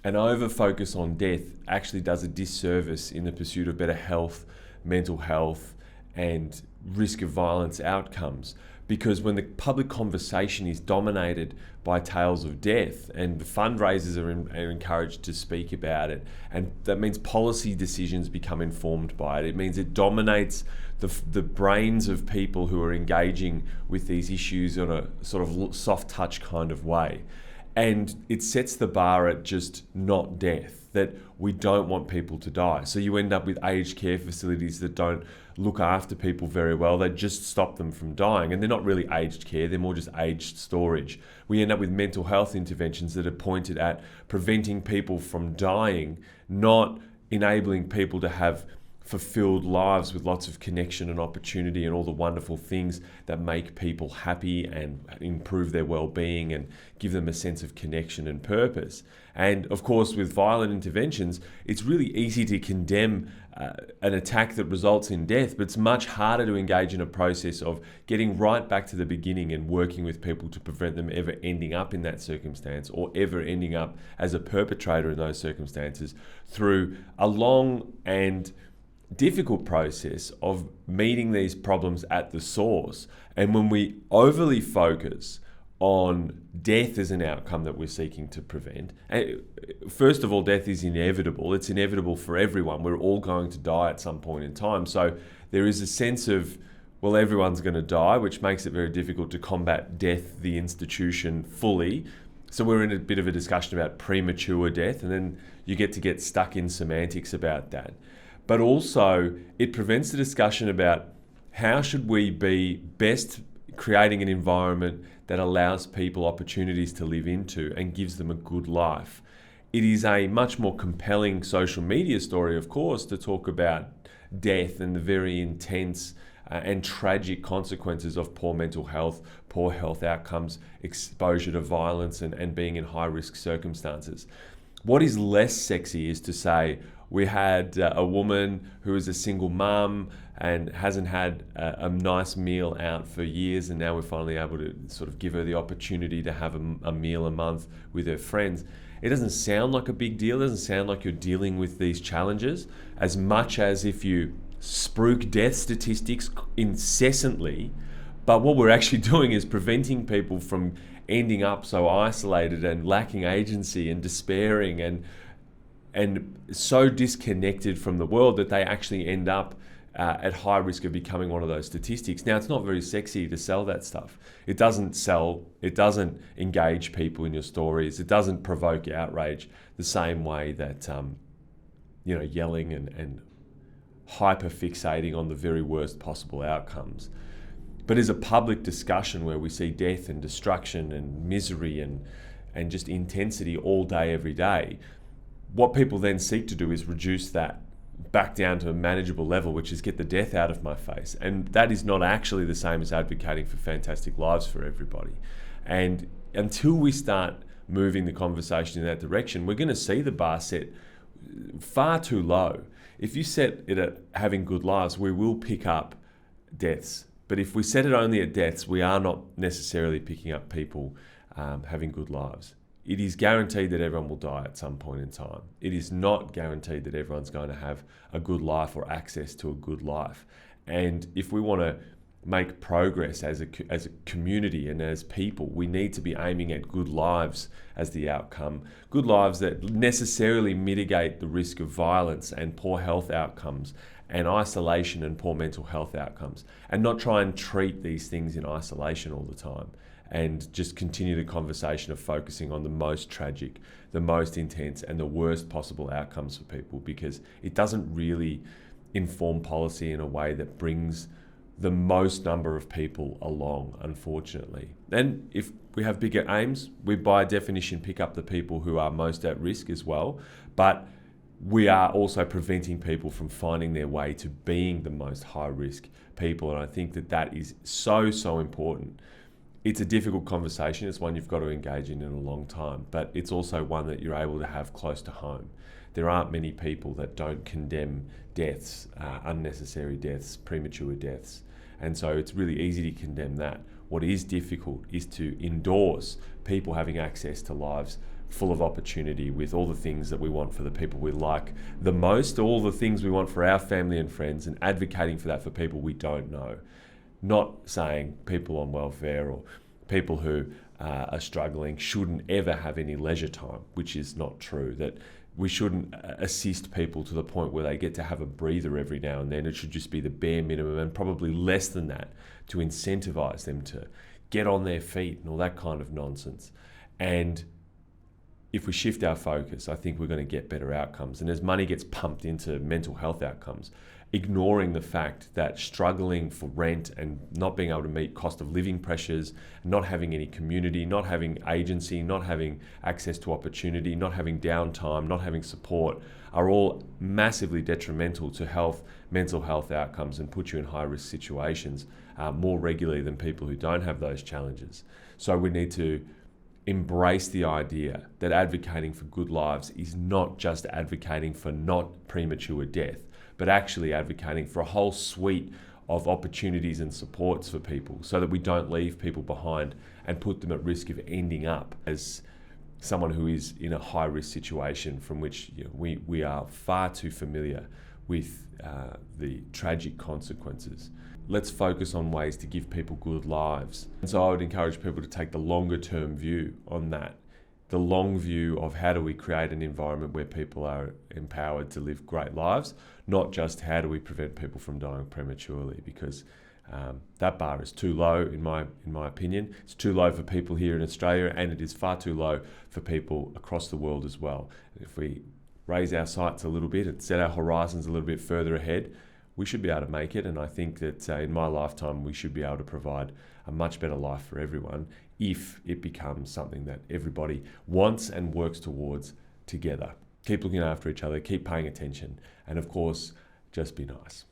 an over-focus on death actually does a disservice in the pursuit of better health, mental health, and risk of violence outcomes. Because when the public conversation is dominated by tales of death, and the fundraisers are encouraged to speak about it, and that means policy decisions become informed by it. It means it dominates the brains of people who are engaging with these issues on a sort of soft touch kind of way. And it sets the bar at just not death, that we don't want people to die. So you end up with aged care facilities that don't look after people very well. They just stop them from dying. And they're not really aged care, they're more just aged storage. We end up with mental health interventions that are pointed at preventing people from dying, not enabling people to have fulfilled lives with lots of connection and opportunity and all the wonderful things that make people happy and improve their well-being and give them a sense of connection and purpose. And of course, with violent interventions, it's really easy to condemn an attack that results in death, but it's much harder to engage in a process of getting right back to the beginning and working with people to prevent them ever ending up in that circumstance or ever ending up as a perpetrator in those circumstances through a long and difficult process of meeting these problems at the source. And when we overly focus on death as an outcome that we're seeking to prevent, first of all, death is inevitable. It's inevitable for everyone. We're all going to die at some point in time. So there is a sense of, well, everyone's going to die, which makes it very difficult to combat death, the institution, fully. So we're in a bit of a discussion about premature death, and then you get stuck in semantics about that. But also, it prevents the discussion about how should we be best creating an environment that allows people opportunities to live into and gives them a good life. It is a much more compelling social media story, of course, to talk about death and the very intense and tragic consequences of poor mental health, poor health outcomes, exposure to violence, and being in high-risk circumstances. What is less sexy is to say, we had a woman who is a single mum and hasn't had a nice meal out for years, and now we're finally able to sort of give her the opportunity to have a meal a month with her friends. It doesn't sound like a big deal. It doesn't sound like you're dealing with these challenges as much as if you spruik death statistics incessantly. But what we're actually doing is preventing people from ending up so isolated and lacking agency and despairing and so disconnected from the world that they actually end up at high risk of becoming one of those statistics. Now, it's not very sexy to sell that stuff. It doesn't sell, it doesn't engage people in your stories, it doesn't provoke outrage the same way that yelling and hyper fixating on the very worst possible outcomes. But as a public discussion where we see death and destruction and misery and just intensity all day, every day, what people then seek to do is reduce that back down to a manageable level, which is get the death out of my face. And that is not actually the same as advocating for fantastic lives for everybody. And until we start moving the conversation in that direction, we're going to see the bar set far too low. If you set it at having good lives, we will pick up deaths. But if we set it only at deaths, we are not necessarily picking up people having good lives. It is guaranteed that everyone will die at some point in time. It is not guaranteed that everyone's going to have a good life or access to a good life. And if we want to make progress as a community and as people, we need to be aiming at good lives as the outcome. Good lives that necessarily mitigate the risk of violence and poor health outcomes and isolation and poor mental health outcomes, and not try and treat these things in isolation all the time. And just continue the conversation of focusing on the most tragic, the most intense, and the worst possible outcomes for people, because it doesn't really inform policy in a way that brings the most number of people along, unfortunately. And if we have bigger aims, we by definition pick up the people who are most at risk as well. But we are also preventing people from finding their way to being the most high-risk people. And I think that is so, so important. It's a difficult conversation. It's one you've got to engage in a long time, but it's also one that you're able to have close to home. There aren't many people that don't condemn deaths, unnecessary deaths, premature deaths. And so it's really easy to condemn that. What is difficult is to endorse people having access to lives full of opportunity, with all the things that we want for the people we like the most, all the things we want for our family and friends, and advocating for that for people we don't know. Not saying people on welfare or people who are struggling shouldn't ever have any leisure time, which is not true. That we shouldn't assist people to the point where they get to have a breather every now and then. It should just be the bare minimum, and probably less than that, to incentivize them to get on their feet and all that kind of nonsense. And if we shift our focus, I think we're going to get better outcomes. And as money gets pumped into mental health outcomes, ignoring the fact that struggling for rent and not being able to meet cost of living pressures, not having any community, not having agency, not having access to opportunity, not having downtime, not having support, are all massively detrimental to health, mental health outcomes, and put you in high-risk situations more regularly than people who don't have those challenges. So we need to embrace the idea that advocating for good lives is not just advocating for not premature death, but actually advocating for a whole suite of opportunities and supports for people, so that we don't leave people behind and put them at risk of ending up as someone who is in a high-risk situation from which we are far too familiar with the tragic consequences. Let's focus on ways to give people good lives. And so I would encourage people to take the longer-term view on that. The long view of how do we create an environment where people are empowered to live great lives, not just how do we prevent people from dying prematurely, because that bar is too low in my opinion. It's too low for people here in Australia, and it is far too low for people across the world as well. If we raise our sights a little bit and set our horizons a little bit further ahead, we should be able to make it. And I think that in my lifetime, we should be able to provide a much better life for everyone if it becomes something that everybody wants and works towards together. Keep looking after each other, keep paying attention, and of course, just be nice.